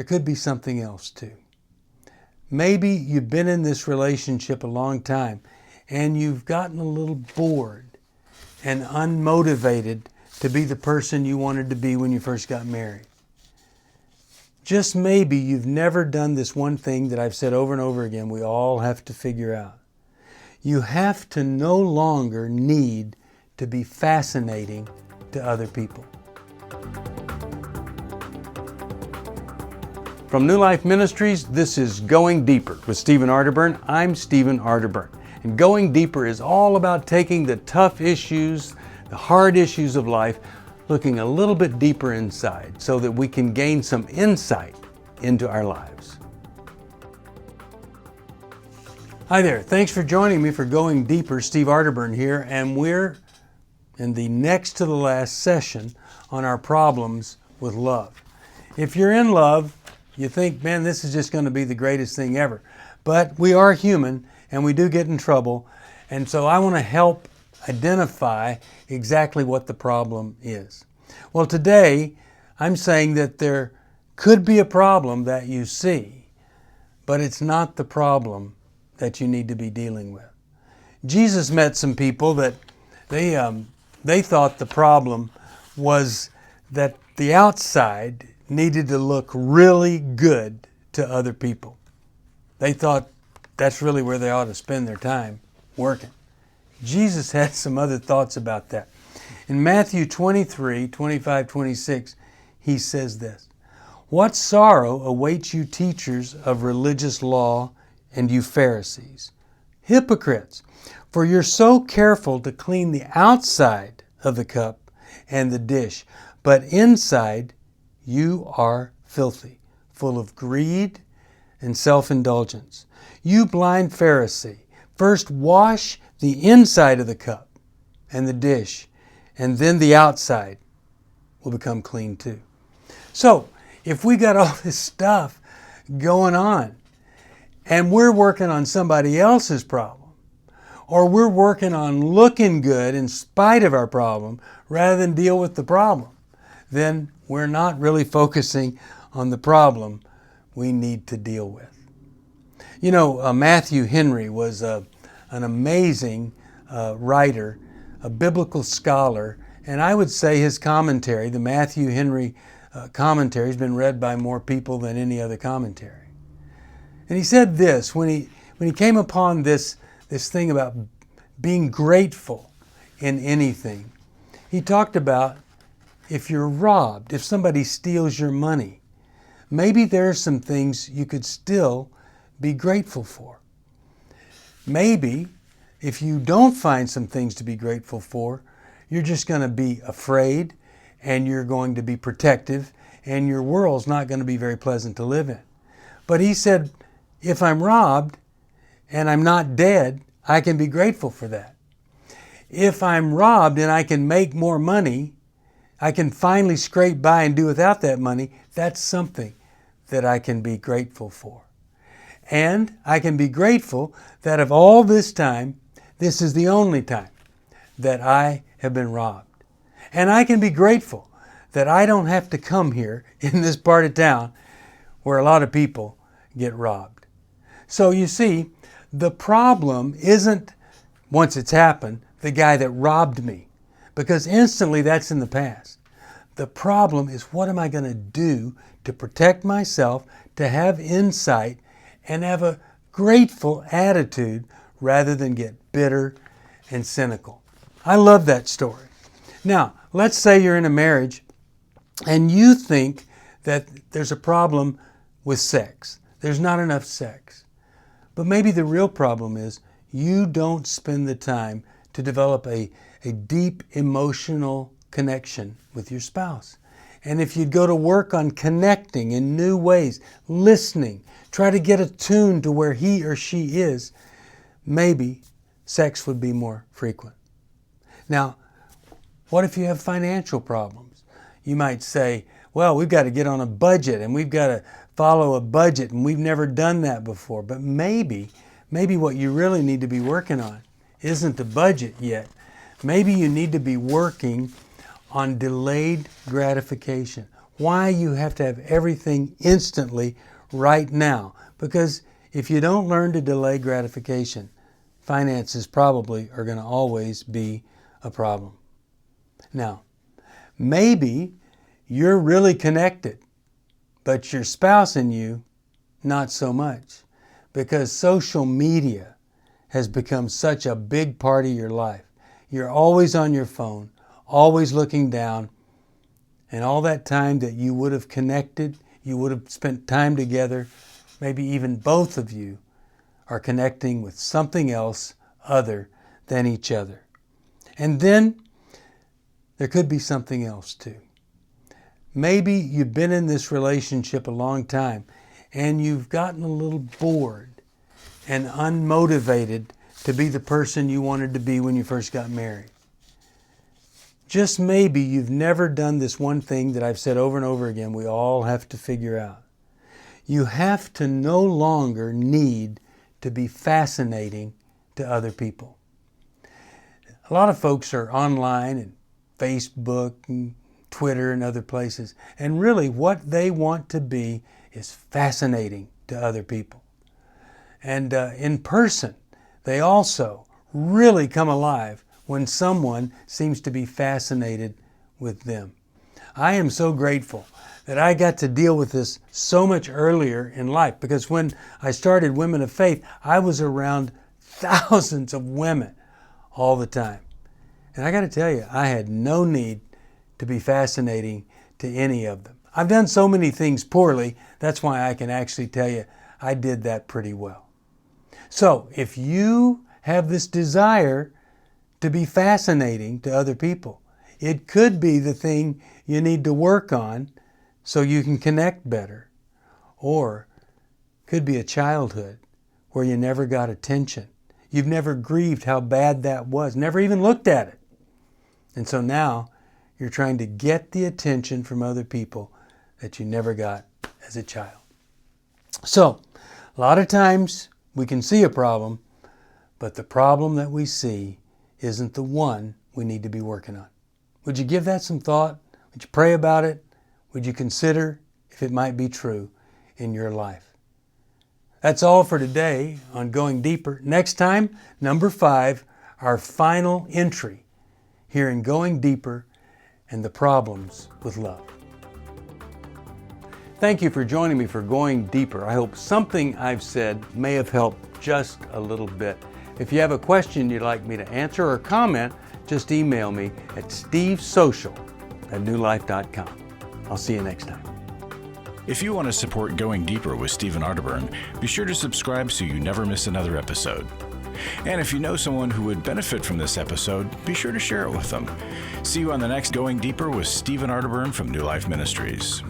there could be something else too. Maybe you've been in this relationship a long time and you've gotten a little bored and unmotivated to be the person you wanted to be when you first got married. Just maybe you've never done this one thing that I've said over and over again we all have to figure out. You have to no longer need to be fascinating to other people. From New Life Ministries, this is Going Deeper with Stephen Arterburn. I'm Stephen Arterburn. And Going Deeper is all about taking the tough issues, the hard issues of life, looking a little bit deeper inside so that we can gain some insight into our lives. Hi there, thanks for joining me for Going Deeper. Steve Arterburn here, and we're in the next to the last session on our problems with love. If you're in love, you think, man, this is just going to be the greatest thing ever. But we are human and we do get in trouble. And so I want to help identify exactly what the problem is. Well, today I'm saying that there could be a problem that you see, but it's not the problem that you need to be dealing with. Jesus met some people that they thought the problem was that the outside needed to look really good to other people. They thought that's really where they ought to spend their time working. Jesus had some other thoughts about that. In Matthew 23, 25, 26, he says this, "What sorrow awaits you teachers of religious law and you Pharisees, hypocrites, for you're so careful to clean the outside of the cup and the dish, but inside you are filthy, full of greed and self-indulgence. You blind Pharisee, first wash the inside of the cup and the dish, and then the outside will become clean too." So, if we got all this stuff going on, and we're working on somebody else's problem, or we're working on looking good in spite of our problem, rather than deal with the problem, then we're not really focusing on the problem we need to deal with. You know, Matthew Henry was an amazing writer, a biblical scholar, and I would say his commentary, the Matthew Henry commentary, has been read by more people than any other commentary. And he said this, when he came upon this thing about being grateful in anything, he talked about if you're robbed, if somebody steals your money, maybe there are some things you could still be grateful for. Maybe if you don't find some things to be grateful for, you're just going to be afraid and you're going to be protective and your world's not going to be very pleasant to live in. But he said, if I'm robbed and I'm not dead, I can be grateful for that. If I'm robbed and I can make more money, I can finally scrape by and do without that money, that's something that I can be grateful for. And I can be grateful that of all this time, this is the only time that I have been robbed. And I can be grateful that I don't have to come here in this part of town where a lot of people get robbed. So you see, the problem isn't, once it's happened, the guy that robbed me, because instantly that's in the past. The problem is, what am I going to do to protect myself, to have insight, and have a grateful attitude rather than get bitter and cynical? I love that story. Now, let's say you're in a marriage and you think that there's a problem with sex. There's not enough sex. But maybe the real problem is you don't spend the time to develop a deep emotional connection with your spouse. And if you'd go to work on connecting in new ways, listening, try to get attuned to where he or she is, maybe sex would be more frequent. Now, what if you have financial problems? You might say, well, we've got to get on a budget and we've got to follow a budget and we've never done that before. But maybe what you really need to be working on isn't the budget yet. Maybe you need to be working on delayed gratification. why you have to have everything instantly right now. Because if you don't learn to delay gratification, finances probably are going to always be a problem. Now, maybe you're really connected, but your spouse and you, not so much, because social media has become such a big part of your life. You're always on your phone, always looking down, and all that time that you would have connected, you would have spent time together, maybe even both of you are connecting with something else other than each other. And then there could be something else too. Maybe you've been in this relationship a long time and you've gotten a little bored and unmotivated to be the person you wanted to be when you first got married. Just maybe you've never done this one thing that I've said over and over again we all have to figure out. You have to no longer need to be fascinating to other people. A lot of folks are online and Facebook and Twitter and other places, and really what they want to be is fascinating to other people. And in person, they also really come alive when someone seems to be fascinated with them. I am so grateful that I got to deal with this so much earlier in life, because when I started Women of Faith, I was around thousands of women all the time. And I got to tell you, I had no need to be fascinating to any of them. I've done so many things poorly, that's why I can actually tell you I did that pretty well. So if you have this desire to be fascinating to other people, it could be the thing you need to work on so you can connect better. Or could be a childhood where you never got attention. You've never grieved how bad that was, never even looked at it. And so now you're trying to get the attention from other people that you never got as a child. So, a lot of times we can see a problem, but the problem that we see isn't the one we need to be working on. Would you give that some thought? Would you pray about it? Would you consider if it might be true in your life? That's all for today on Going Deeper. Next time, number 5, our final entry here in Going Deeper and the Problems with Love. Thank you for joining me for Going Deeper. I hope something I've said may have helped just a little bit. If you have a question you'd like me to answer or comment, just email me at stevesocial@newlife.com. I'll see you next time. If you want to support Going Deeper with Stephen Arterburn, be sure to subscribe so you never miss another episode. And if you know someone who would benefit from this episode, be sure to share it with them. See you on the next Going Deeper with Stephen Arterburn from New Life Ministries.